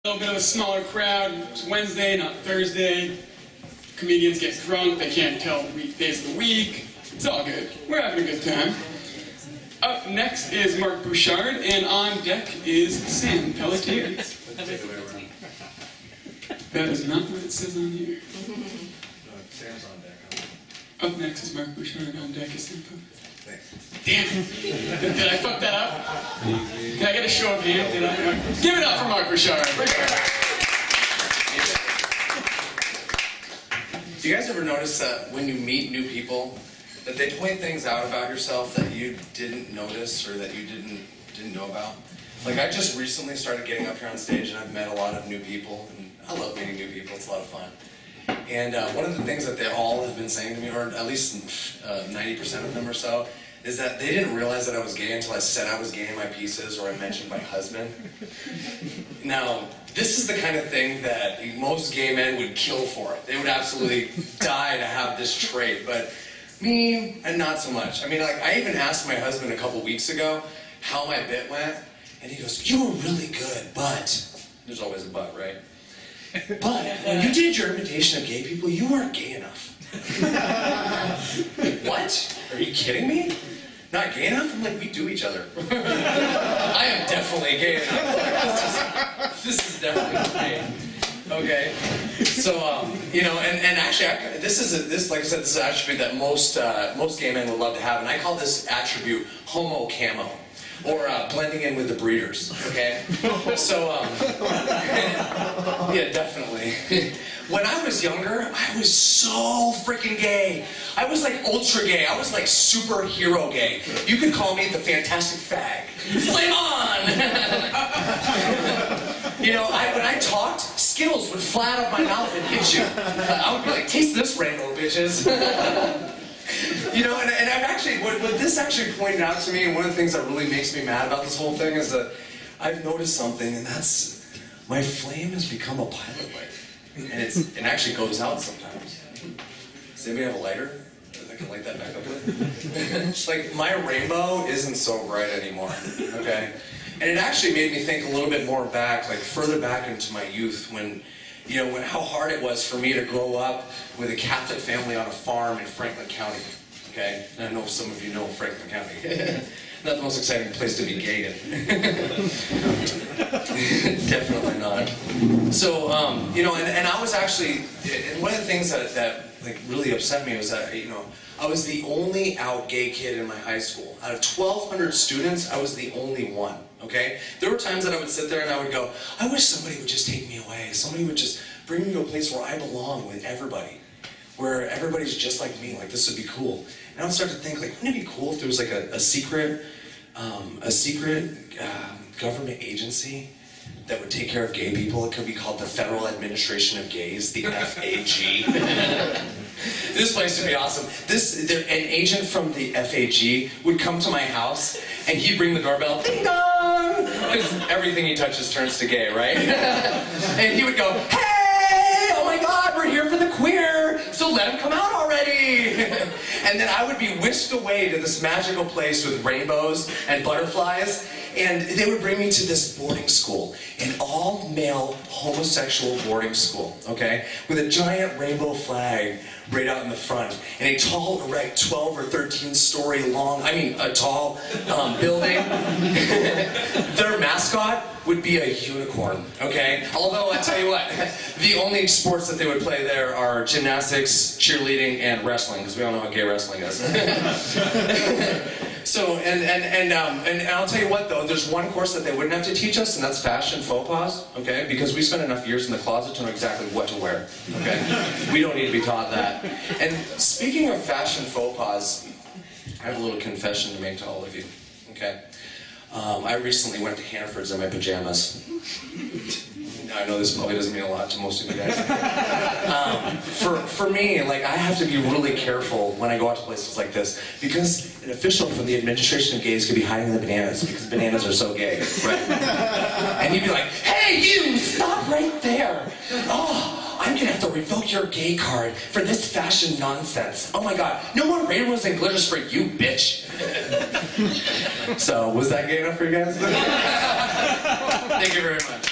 A little bit of a smaller crowd. It's Wednesday, not Thursday. Comedians get drunk. They can't tell the weekdays of the week. It's all good. We're having a good time. Up next is Marc Bouchard, and on deck is Sam Pelletier. That is not what it says on here. Sam's on deck. Up next is Marc Bouchard, and on deck is Sam Pelletier. Thanks. Damn it! Did I fuck that up? Can I get a show of hands? Did I? Give it up for Marc Bouchard. Do you guys ever notice that when you meet new people, that they point things out about yourself that you didn't notice or that you didn't know about? Like, I just recently started getting up here on stage, and I've met a lot of new people, and I love meeting new people. It's a lot of fun. And one of the things that they all have been saying to me, or at least 90% of them or so, is that they didn't realize that I was gay until I said I was gay in my pieces or I mentioned my husband. Now, this is the kind of thing that most gay men would kill for. They would absolutely die to have this trait, but me, and not so much. I mean, like, I even asked my husband a couple weeks ago how my bit went, and he goes, "You were really good, but..." There's always a but, right? "But when you did your imitation of gay people, you weren't gay enough." What? Are you kidding me? Not gay enough? I'm like, we do each other. I am definitely gay enough. This is definitely gay. Okay. So, you know, and actually, like I said, this is an attribute that most gay men would love to have, and I call this attribute homo camo, or blending in with the breeders. Okay. So, yeah, definitely. When I was younger, I was so freaking gay. I was like ultra gay. I was like superhero gay. You could call me the fantastic fag. Flame on! You know, when I talked, Skittles would fly out of my mouth and hit you. I would be like, "Taste this rainbow, bitches." You know, and I've actually, what this actually pointed out to me, and one of the things that really makes me mad about this whole thing is that I've noticed something, and that's my flame has become a pilot light. And it actually goes out sometimes. Does anybody have a lighter that can light that back up with? Like, my rainbow isn't so bright anymore, okay? And it actually made me think a little bit more back, like further back into my youth, when, you know, how hard it was for me to grow up with a Catholic family on a farm in Franklin County, okay? And I know some of you know Franklin County. Not the most exciting place to be gay in. Definitely not. So, you know, and I was actually, and one of the things that like really upset me was that, you know, I was the only out gay kid in my high school. Out of 1,200 students, I was the only one, okay? There were times that I would sit there and I would go, "I wish somebody would just take me away. Somebody would just bring me to a place where I belong with everybody, where everybody's just like me. Like, this would be cool." And I would start to think, like, wouldn't it be cool if there was like a secret government agency that would take care of gay people? It could be called the Federal Administration of Gays, the FAG. This place would be awesome. An agent from the FAG would come to my house, and he'd ring the doorbell, ding dong, because everything he touches turns to gay, right? And he would go, "Hey, oh my God, we're here for the queer, so let him come out already." And then I would be whisked away to this magical place with rainbows and butterflies, and they would bring me to this boarding school, an all-male homosexual boarding school, okay, with a giant rainbow flag right out in the front, and a tall, erect, 12 or 13-story long, a tall building. Their mascot would be a unicorn, okay? Although, I tell you what, the only sports that they would play there are gymnastics, cheerleading, and wrestling, because we all know how gay wrestling is. So, and I'll tell you what though, there's one course that they wouldn't have to teach us, and that's fashion faux pas, okay? Because we spent enough years in the closet to know exactly what to wear, okay? We don't need to be taught that. And speaking of fashion faux pas, I have a little confession to make to all of you, okay? I recently went to Hannaford's in my pajamas. I know this probably doesn't mean a lot to most of you guys. For me, like, I have to be really careful when I go out to places like this, because an official from the Administration of Gays could be hiding the bananas, because bananas are so gay, right? And he'd be like, "Hey, you, stop right there. Oh, I'm gonna have to revoke your gay card for this fashion nonsense. Oh my God, no more rainbows and glitters for you, bitch." So, was that gay enough for you guys? Thank you very much.